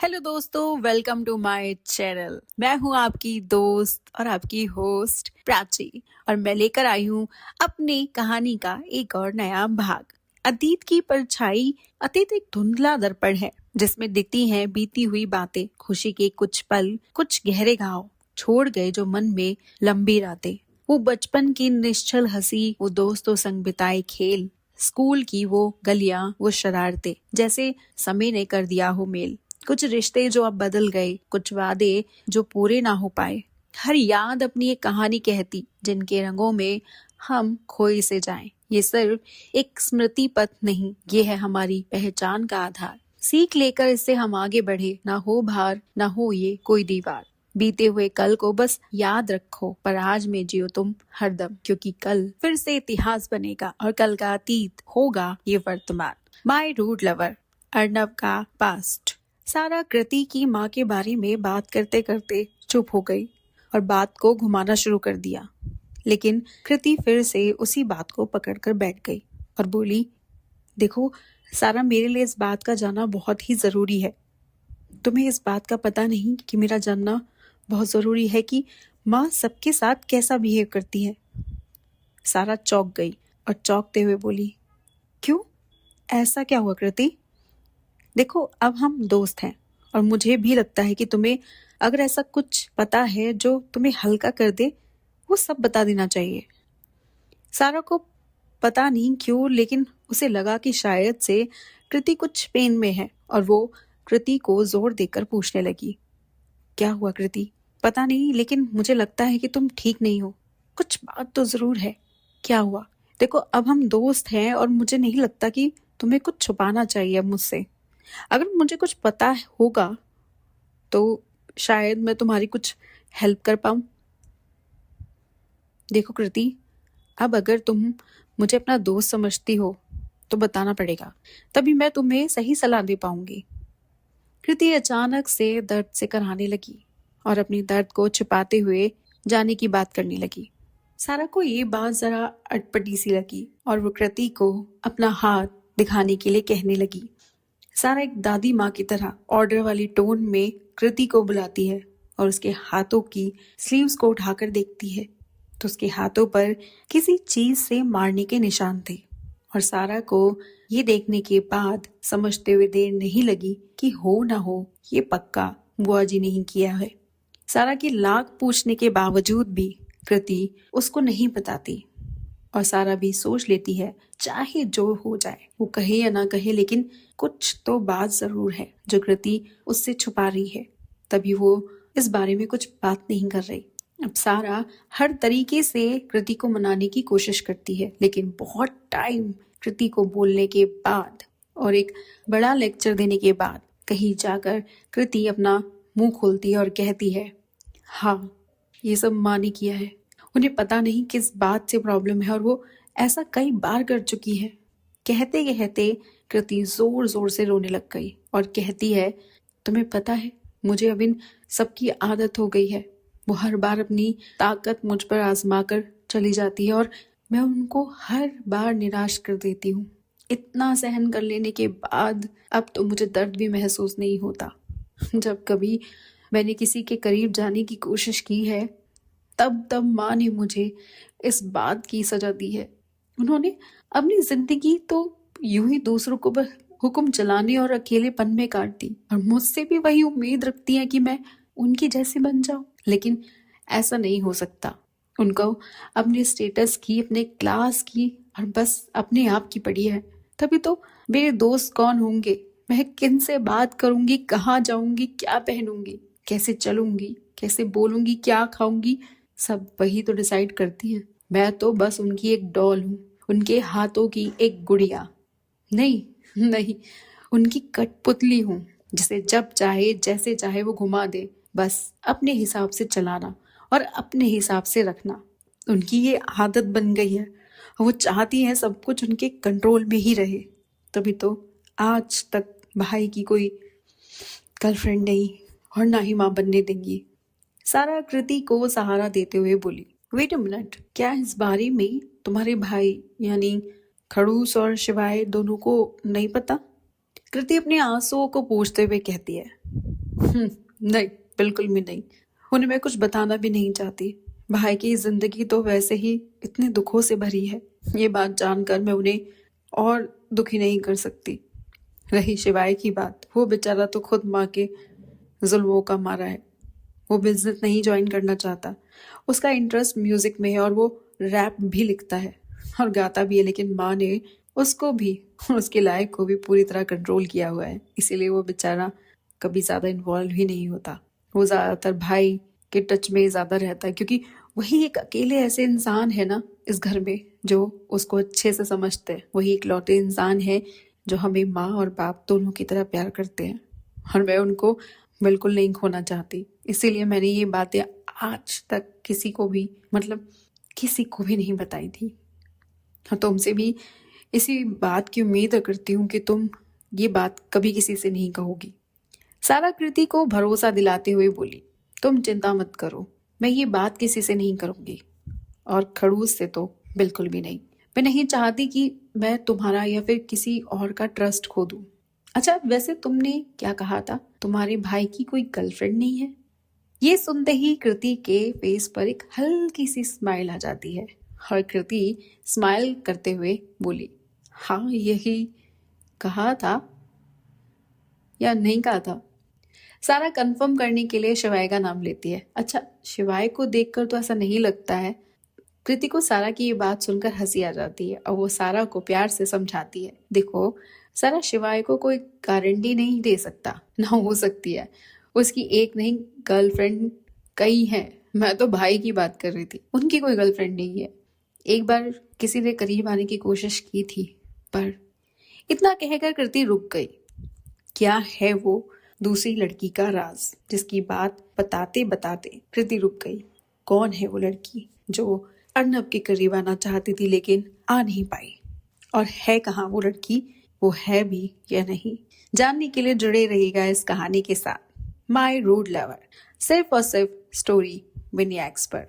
Hello दोस्तों, welcome to my channel. मैं हूं आपकी दोस्त और आपकी होस्ट प्राची और मैं लेकर आई हूं अपनी कहानी का एक और नया भाग। अतीत की परछाई। अतीत एक धुंधला दर्पण है जिसमें दिखती हैं बीती हुई बातें, खुशी के कुछ पल, कुछ गहरे घाव छोड़ गए जो मन में लंबी रातें। वो बचपन की निश्चल हंसी, वो दोस्तों संग बिताए खेल, स्कूल की वो गलियां, वो शरारतें, जैसे समय ने कर दिया हो मेल। कुछ रिश्ते जो अब बदल गए, कुछ वादे जो पूरे ना हो पाए। हर याद अपनी एक कहानी कहती, जिनके रंगों में हम खोए से जाएं। ये सिर्फ एक स्मृति पथ नहीं, ये है हमारी पहचान का आधार। सीख लेकर इससे हम आगे बढ़े, ना हो भार, ना हो ये कोई दीवार। बीते हुए कल को बस याद रखो, पर आज में जियो तुम हरदम, क्योंकि कल फिर से इतिहास बनेगा और कल का अतीत होगा ये वर्तमान। माय रूड लवर, अर्नव का पास्ट। सारा कृति की माँ के बारे में बात करते करते चुप हो गई और बात को घुमाना शुरू कर दिया। लेकिन कृति फिर से उसी बात को पकड़कर बैठ गई और बोली, देखो सारा, मेरे लिए इस बात का जानना बहुत ही जरूरी है। तुम्हें इस बात का पता नहीं कि मेरा जानना बहुत जरूरी है कि माँ सबके साथ कैसा बिहेव करती है। सारा चौंक गई और चौंकते हुए बोली, क्यों, ऐसा क्या हुआ कृति? देखो, अब हम दोस्त हैं और मुझे भी लगता है कि तुम्हें अगर ऐसा कुछ पता है जो तुम्हें हल्का कर दे, वो सब बता देना चाहिए। सारा को पता नहीं क्यों, लेकिन उसे लगा कि शायद से कृति कुछ पेन में है और वो कृति को जोर देकर पूछने लगी, क्या हुआ कृति? पता नहीं, लेकिन मुझे लगता है कि तुम ठीक नहीं हो। कुछ बात तो जरूर है, क्या हुआ? देखो, अब हम दोस्त हैं और मुझे नहीं लगता कि तुम्हें कुछ छुपाना चाहिए अब मुझसे। अगर मुझे कुछ पता होगा तो शायद मैं तुम्हारी कुछ हेल्प कर पाऊं। देखो कृति, अब अगर तुम मुझे अपना दोस्त समझती हो तो बताना पड़ेगा, तभी मैं तुम्हें सही सलाह दे पाऊंगी। कृति अचानक से दर्द से कराहने लगी और अपनी दर्द को छिपाते हुए जाने की बात करने लगी। सारा को ये बात जरा अटपटी सी लगी और वो कृति को अपना हाथ दिखाने के लिए कहने लगी। सारा एक दादी माँ की तरह ऑर्डर वाली टोन में कृति को बुलाती है और उसके हाथों की स्लीव्स को उठाकर देखती है तो उसके हाथों पर किसी चीज से मारने के निशान थे। और सारा को ये देखने के बाद समझते हुए देर नहीं लगी कि हो ना हो ये पक्का बुआ जी नहीं किया है। सारा के लाख पूछने के बावजूद भी कृति उसको नहीं बताती और सारा भी सोच लेती है, चाहे जो हो जाए, वो कहे या ना कहे, लेकिन कुछ तो बात जरूर है जो कृति उससे छुपा रही है, तभी वो इस बारे में कुछ बात नहीं कर रही। अब सारा हर तरीके से कृति को मनाने की कोशिश करती है, लेकिन बहुत टाइम कृति को बोलने के बाद और एक बड़ा लेक्चर देने के बाद कहीं जाकर कृति अपना मुंह खोलती है और कहती है, हाँ, ये सब माँ ने किया है। उन्हें पता नहीं किस बात से प्रॉब्लम है और वो ऐसा कई बार कर चुकी है। कहते कहते कृति जोर जोर से रोने लग गई और कहती है, तुम्हें पता है, मुझे अब इन सबकी आदत हो गई है। वो हर बार अपनी ताकत मुझ पर आजमा कर चली जाती है और मैं उनको हर बार निराश कर देती हूँ। इतना सहन कर लेने के बाद अब तो मुझे दर्द भी महसूस नहीं होता। जब कभी मैंने किसी के करीब जाने की कोशिश की है, तब तब माँ ने मुझे इस बात की सजा दी है। उन्होंने अपनी जिंदगी तो यूं ही दूसरों को बस हुक्म चलाने और अकेलेपन में काट दी और मुझसे भी वही उम्मीद रखती है कि मैं उनकी जैसे बन जाऊं। लेकिन ऐसा नहीं हो सकता। उनको अपने स्टेटस की, अपने क्लास की और बस अपने आप की पड़ी है। तभी तो मेरे दोस्त कौन होंगे, मैं किन से बात करूंगी, कहाँ जाऊंगी, क्या पहनूंगी, कैसे चलूंगी, कैसे बोलूंगी, क्या खाऊंगी, सब वही तो डिसाइड करती है। मैं तो बस उनकी एक डॉल हूँ, उनके हाथों की एक गुड़िया। नहीं नहीं, उनकी कठपुतली हूँ जिसे जब चाहे जैसे चाहे वो घुमा दे। बस अपने हिसाब से चलाना और अपने हिसाब से रखना उनकी ये आदत बन गई है। वो चाहती है सब कुछ उनके कंट्रोल में ही रहे, तभी तो आज तक भाई की कोई गर्लफ्रेंड नहीं और ना ही माँ बनने देंगी। सारा कृति को सहारा देते हुए बोली, वेट अ मिनट, क्या इस बारे में तुम्हारे भाई यानी खड़ूस और शिवाय दोनों को नहीं पता? कृति अपने आंसुओं को पोंछते हुए कहती है, नहीं, बिल्कुल भी नहीं। उन्हें मैं कुछ बताना भी नहीं चाहती। भाई की जिंदगी तो वैसे ही इतने दुखों से भरी है, ये बात जानकर मैं उन्हें और दुखी नहीं कर सकती। रही शिवाय की बात, वो बेचारा तो खुद माँ के जुल्मों का मारा है। वो बिजनेस नहीं ज्वाइन करना चाहता। उसका इंटरेस्ट म्यूजिक में है और वो रैप भी लिखता है और गाता भी है, लेकिन माँ ने उसको भी और उसके लायक को भी पूरी तरह कंट्रोल किया हुआ है। इसीलिए वो बेचारा कभी ज़्यादा इन्वॉल्व ही नहीं होता। वो ज़्यादातर भाई के टच में ज़्यादा रहता है, क्योंकि वही एक अकेले ऐसे इंसान है ना इस घर में जो उसको अच्छे से समझते हैं। वही इकलौते इंसान है जो हमें माँ और बाप दोनों की तरह प्यार करते हैं, और मैं उनको बिल्कुल नहीं खोना चाहती। इसीलिए मैंने ये बातें आज तक किसी को भी, मतलब किसी को भी नहीं बताई थी। हाँ, तुमसे भी इसी बात की उम्मीद करती हूँ कि तुम ये बात कभी किसी से नहीं कहोगी। सारा कृति को भरोसा दिलाते हुए बोली, तुम चिंता मत करो, मैं ये बात किसी से नहीं करूंगी, और खड़ूस से तो बिल्कुल भी नहीं। मैं नहीं चाहती कि मैं तुम्हारा या फिर किसी और का ट्रस्ट खो दूं। अच्छा, वैसे तुमने क्या कहा था, तुम्हारे भाई की कोई गर्लफ्रेंड नहीं है? ये सुनते ही कृति के फेस पर एक हल्की सी स्माइल आ जाती है और कृति स्माइल करते हुए बोली, हाँ यही कहा था या नहीं कहा था? सारा कंफर्म करने के लिए शिवाय का नाम लेती है। अच्छा, शिवाय को देखकर तो ऐसा नहीं लगता है। कृति को सारा की ये बात सुनकर हंसी आ जाती है और वो सारा को प्यार से समझाती है, देखो सारा, शिवाय को कोई गारंटी नहीं दे सकता, ना हो सकती है। उसकी एक नहीं गर्लफ्रेंड कई हैं। मैं तो भाई की बात कर रही थी, उनकी कोई गर्लफ्रेंड नहीं है। एक बार किसी ने करीब आने की कोशिश की थी, पर इतना कहकर कृति रुक गई। क्या है वो दूसरी लड़की का राज जिसकी बात बताते बताते कृति रुक गई? कौन है वो लड़की जो अर्नब के करीब आना चाहती थी लेकिन आ नहीं पाई? और है कहाँ वो लड़की, वो है भी या नहीं? जानने के लिए जुड़े रहिएगा इस कहानी के साथ माय रूड लवर, सिर्फ और सिर्फ स्टोरी विनियैक्स पर।